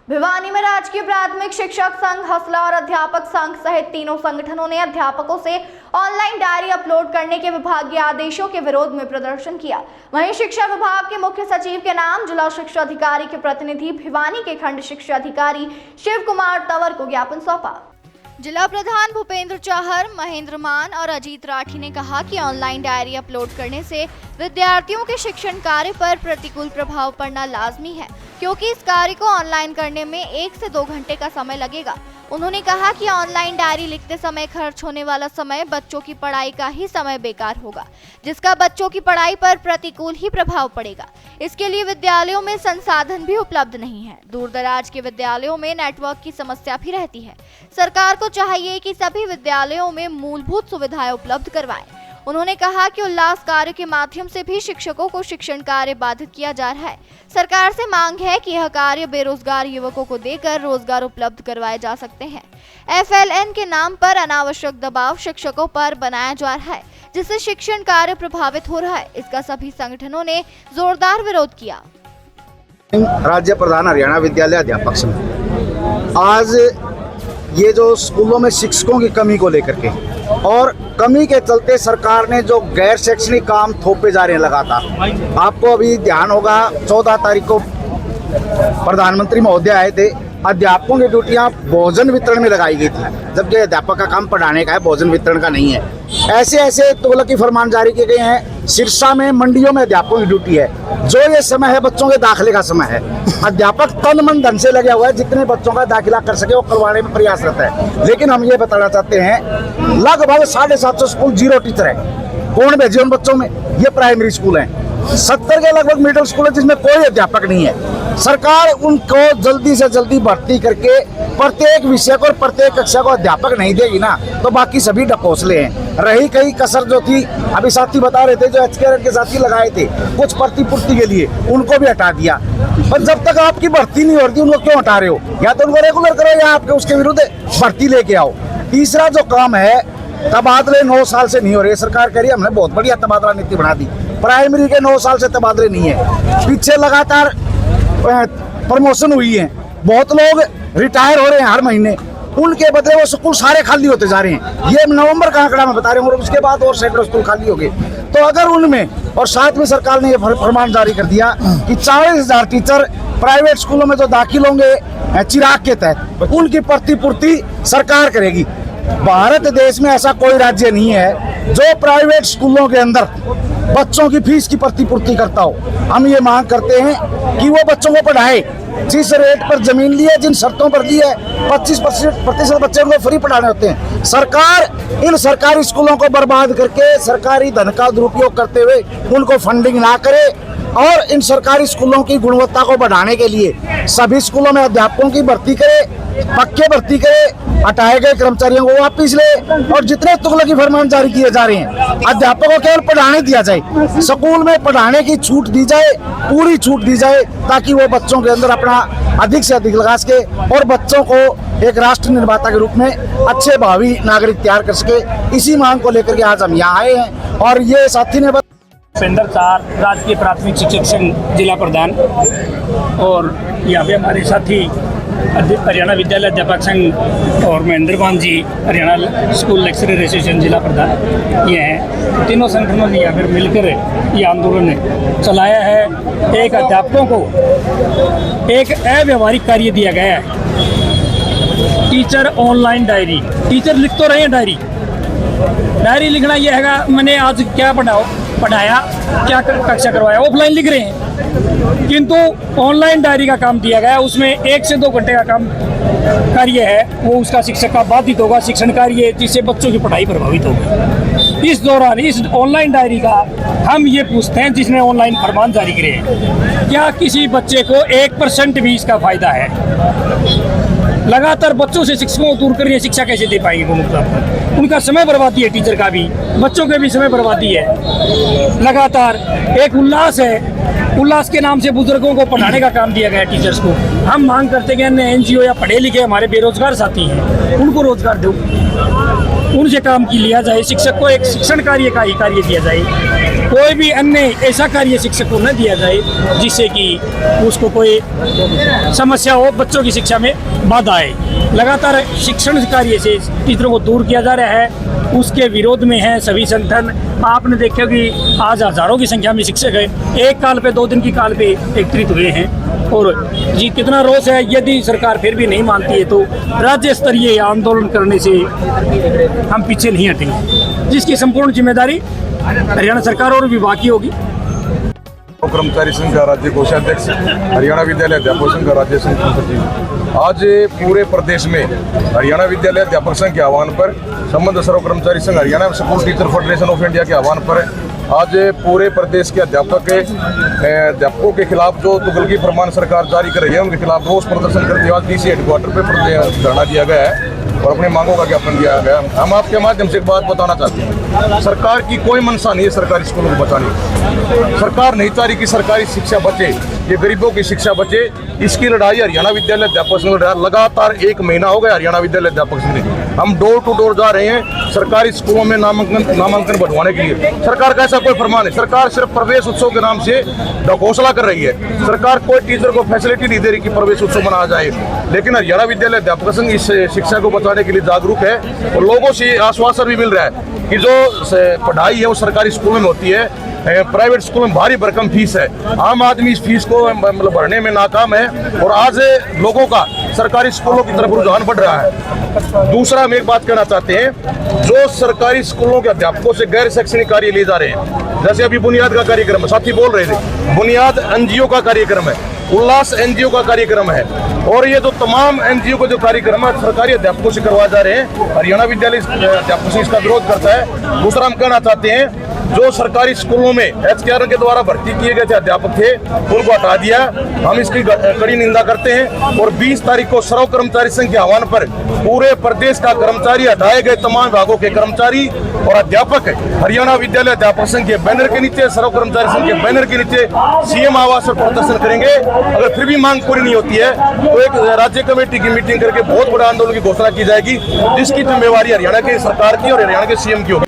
भिवानी में राजकीय प्राथमिक शिक्षक संघ, हसला और अध्यापक संघ सहित तीनों संगठनों ने अध्यापकों से ऑनलाइन डायरी अपलोड करने के विभागीय आदेशों के विरोध में प्रदर्शन किया। वहीं शिक्षा विभाग के मुख्य सचिव के नाम जिला शिक्षा अधिकारी के प्रतिनिधि भिवानी के खंड शिक्षा अधिकारी शिव कुमार तंवर को ज्ञापन सौंपा। जिला प्रधान भूपेंद्र चाहर, महेंद्र मान और अजीत राठी ने कहा कि ऑनलाइन डायरी अपलोड करने से विद्यार्थियों के शिक्षण कार्य पर प्रतिकूल प्रभाव पड़ना लाजमी है, क्योंकि इस कार्य को ऑनलाइन करने में 1 से 2 घंटे का समय लगेगा। उन्होंने कहा कि ऑनलाइन डायरी लिखते समय खर्च होने वाला समय बच्चों की पढ़ाई का ही समय बेकार होगा, जिसका बच्चों की पढ़ाई पर प्रतिकूल ही प्रभाव पड़ेगा। इसके लिए विद्यालयों में संसाधन भी उपलब्ध नहीं है। दूर दराज के विद्यालयों में नेटवर्क की समस्या भी रहती है। सरकार को चाहिए कि सभी विद्यालयों में मूलभूत सुविधाएं उपलब्ध करवाएं। उन्होंने कहा कि उल्लास कार्य के माध्यम से भी शिक्षकों को शिक्षण कार्य बाधित किया जा रहा है। सरकार से मांग है कि यह कार्य बेरोजगार युवकों को देकर रोजगार उपलब्ध करवाए जा सकते हैं। FLN के नाम पर अनावश्यक दबाव शिक्षकों पर बनाया जा रहा है, जिससे शिक्षण कार्य प्रभावित हो रहा है। इसका सभी संगठनों ने जोरदार विरोध किया। राज्य प्रधान हरियाणा विद्यालय अध्यापक संघ आज ये जो स्कूलों में शिक्षकों की कमी को लेकर के और कमी के चलते सरकार ने जो गैर शैक्षणिक काम थोपे जा रहे हैं लगातार। आपको अभी ध्यान होगा 14 तारीख को प्रधानमंत्री महोदय आए थे। अध्यापकों की ड्यूटियां भोजन वितरण में लगाई गई थी, जबकि अध्यापक का काम पढ़ाने का है, भोजन वितरण का नहीं है। ऐसे ऐसे तुगलकी फरमान जारी किए गए हैं। सिरसा में मंडियों में अध्यापकों की ड्यूटी है, जो ये समय है बच्चों के दाखिले का समय है। अध्यापक तन मन धन से लगे हुआ है, जितने बच्चों का दाखिला कर सके वो करवाने में प्रयासरत है। लेकिन हम ये बताना चाहते हैं लगभग 750 स्कूल जीरो टीचर है। कौन भेजे उन बच्चों में? ये प्राइमरी स्कूल है। 70 के लगभग मिडिल स्कूल है जिसमें कोई अध्यापक नहीं है। सरकार उनको जल्दी से जल्दी भर्ती करके प्रत्येक विषय को और प्रत्येक कक्षा को अध्यापक नहीं देगी ना, तो बाकी सभी ढकोसले हैं। रही कई कसर जो थी, अभी साथी बता रहे थे, जो HKRN के साथी लगाए थे कुछ प्रतिपूर्ति के लिए, उनको भी हटा दिया। पर जब तक आपकी भर्ती नहीं होती उनको क्यों हटा रहे हो? या तो उनको रेगुलर करो या आपके उसके विरुद्ध भर्ती लेके आओ। तीसरा जो काम है, तबादले 9 साल से नहीं हो रहे। सरकार कह रही है हमने बहुत बढ़िया तबादला नीति बना दी। प्राइमरी के 9 साल से तबादले नहीं है। पीछे लगातार प्रमोशन हुई है, बहुत लोग रिटायर हो रहे हैं हर महीने, उनके बदले वो स्कूल सारे खाली होते जा रहे हैं। ये नवंबर का आंकड़ा मैं बता रहा हूँ, और उसके बाद और सैकड़ों स्कूल खाली हो गए। तो अगर उनमें, और साथ में सरकार ने ये फरमान जारी कर दिया कि 40,000 टीचर प्राइवेट स्कूलों में जो दाखिल होंगे चिराग के तहत, उनकी प्रतिपूर्ति सरकार करेगी। भारत देश में ऐसा कोई राज्य नहीं है जो प्राइवेट स्कूलों के अंदर बच्चों की फीस की प्रतिपूर्ति करता हो। हम ये मांग करते हैं कि वो बच्चों को पढ़ाए जिस रेट पर जमीन ली है, जिन शर्तों पर ली है। 25% बच्चे उनको फ्री पढ़ाने होते हैं। सरकार इन सरकारी स्कूलों को बर्बाद करके सरकारी धन का दुरुपयोग करते हुए उनको फंडिंग ना करे, और इन सरकारी स्कूलों की गुणवत्ता को बढ़ाने के लिए सभी स्कूलों में अध्यापकों की भर्ती करे, पक्के भर्ती करे, हटाए गए कर्मचारियों को वापिस ले, और जितने तुगलकी फरमान जारी किए जा रहे हैं अध्यापकों को केवल पढ़ाने दिया जाए। स्कूल में पढ़ाने की छूट दी जाए, पूरी छूट दी जाए, ताकि वो बच्चों के अंदर अपना अधिक से अधिक लगा सके और बच्चों को एक राष्ट्र निर्माता के रूप में अच्छे भावी नागरिक तैयार कर सके। इसी मांग को लेकर के आज हम यहाँ आए हैं। और ये साथी ने भूपेंद्र चार, राजकीय प्राथमिक शिक्षक संघ जिला प्रधान, और यहाँ पे हमारे साथी हरियाणा विद्यालय अध्यापक संघ और महेंद्र मान जी, हरियाणा स्कूल लेक्चरर एसोसिएशन जिला प्रधान, ये हैं। तीनों संगठनों ने यहाँ पर मिलकर ये आंदोलन चलाया है। एक अध्यापकों को एक अव्यवहारिक कार्य दिया गया है, टीचर ऑनलाइन डायरी। टीचर लिख तो रहे हैं डायरी लिखना ये है, मैंने आज क्या पढ़ाया, क्या कक्षा करवाया, ऑफलाइन लिख रहे हैं। किंतु ऑनलाइन डायरी का काम दिया गया, उसमें 1 से 2 घंटे का काम कार्य है, वो उसका शिक्षक का बाधित होगा, शिक्षण कार्य, जिससे बच्चों की पढ़ाई प्रभावित होगी। इस दौरान इस ऑनलाइन डायरी का हम ये पूछते हैं, जिसने ऑनलाइन फरमान जारी करे हैं, क्या किसी बच्चे को 1% भी इसका फायदा है? लगातार बच्चों से शिक्षकों को दूर करिए, शिक्षा कैसे दे पाएंगे? उनका समय बर्बादी है, टीचर का भी, बच्चों के भी समय बर्बादी है। लगातार एक उल्लास है, उल्लास के नाम से बुजुर्गों को पढ़ाने का काम दिया गया है टीचर्स को। हम मांग करते हैं कि NGO या पढ़े लिखे हमारे बेरोजगार साथी हैं, उनको रोजगार दो, उनसे काम की लिया जाए। शिक्षक को एक शिक्षण कार्य का ही कार्य दिया जाए, कोई भी अन्य ऐसा कार्य शिक्षक को न दिया जाए जिससे कि उसको कोई समस्या हो, बच्चों की शिक्षा में बाधा आए। लगातार शिक्षण कार्य से टीचरों को दूर किया जा रहा है, उसके विरोध में है सभी संगठन। आपने देखा कि आज हजारों की संख्या में शिक्षक है, एक काल पे 2 दिन की काल पे एकत्रित हुए हैं। और जी कितना रोष है, यदि सरकार फिर भी नहीं मानती है तो राज्य स्तरीय आंदोलन करने से हम पीछे नहीं हटेंगे, जिसकी संपूर्ण जिम्मेदारी हरियाणा सरकार और विभाग की होगी। कर्मचारी संघ का राज्य कोषाध्यक्ष, हरियाणा विद्यालय अध्यापक संघ का राज्य संघ सचिव। आज पूरे प्रदेश में हरियाणा विद्यालय अध्यापक संघ के आह्वान पर, संबंध सर्व कर्मचारी संघ Haryana school teacher federation of India के आह्वान पर आज पूरे प्रदेश के अध्यापकों के खिलाफ जो तुगलकी फरमान सरकार जारी कर रही है उनके खिलाफ रोष प्रदर्शन करते हुए डीसी हेडक्वार्टर पर धरना दिया गया है और अपनी मांगों का ज्ञापन दिया गया। हम आपके माध्यम से एक बात बताना चाहते हैं, सरकार की कोई मंशा नहीं है सरकारी स्कूलों को बचाने की। सरकार नहीं चाह रही कि सरकारी शिक्षा बचे, ये गरीबों की शिक्षा बचे। इसकी लड़ाई हरियाणा विद्यालय अध्यापक संघ लगातार 1 महीना हो गया हरियाणा विद्यालय अध्यापक संघ ने। हम डोर टू डोर जा रहे हैं सरकारी स्कूलों में नामांकन बढ़वाने के लिए। सरकार का ऐसा कोई फरमान है, सरकार सिर्फ प्रवेश उत्सव के नाम से घोषणा कर रही है। सरकार कोई टीचर को फैसिलिटी नहीं दे रही कि प्रवेश उत्सव मनाया जाए। लेकिन हरियाणा विद्यालय अध्यापक संघ इस शिक्षा को बचाने के लिए जागरूक है और लोगों से आश्वासन भी मिल रहा है कि जो पढ़ाई है वो सरकारी स्कूलों में होती है, प्राइवेट स्कूल में भारी भरकम फीस है। आम आदमी इस फीस को मतलब भरने में नाकाम है और आज लोगों का सरकारी स्कूलों की तरफ रुझान बढ़ रहा है। दूसरा हम एक बात कहना चाहते हैं, जो सरकारी स्कूलों के अध्यापकों से गैर शैक्षणिक कार्य लिए जा रहे हैं, जैसे अभी बुनियाद का कार्यक्रम है, साथी बोल रहे थे, बुनियाद एनजीओ का कार्यक्रम है, उल्लास एनजीओ का कार्यक्रम है और ये जो तमाम एनजीओ का जो कार्यक्रम है सरकारी अध्यापकों से करवाए जा रहे हैं, हरियाणा विद्यालय अध्यापकों से इसका विरोध करता है। दूसरा हम कहना चाहते हैं, जो सरकारी स्कूलों में एचकेआर के द्वारा भर्ती किए गए थे अध्यापक थे उनको हटा दिया, हम इसकी कड़ी निंदा करते हैं। और 20 तारीख को सर्व कर्मचारी संघ के आह्वान पर पूरे प्रदेश का कर्मचारी, हटाए गए तमाम विभागों के कर्मचारी और अध्यापक हरियाणा विद्यालय अध्यापक संघ के बैनर के नीचे, सर्व कर्मचारी संघ के बैनर के नीचे सीएम आवास पर प्रदर्शन करेंगे। अगर फिर भी मांग पूरी नहीं होती है तो एक राज्य कमेटी की मीटिंग करके बहुत बड़ा आंदोलन की घोषणा की जाएगी, जिसकी जिम्मेवारी हरियाणा की सरकार की और हरियाणा के सीएम की होगी।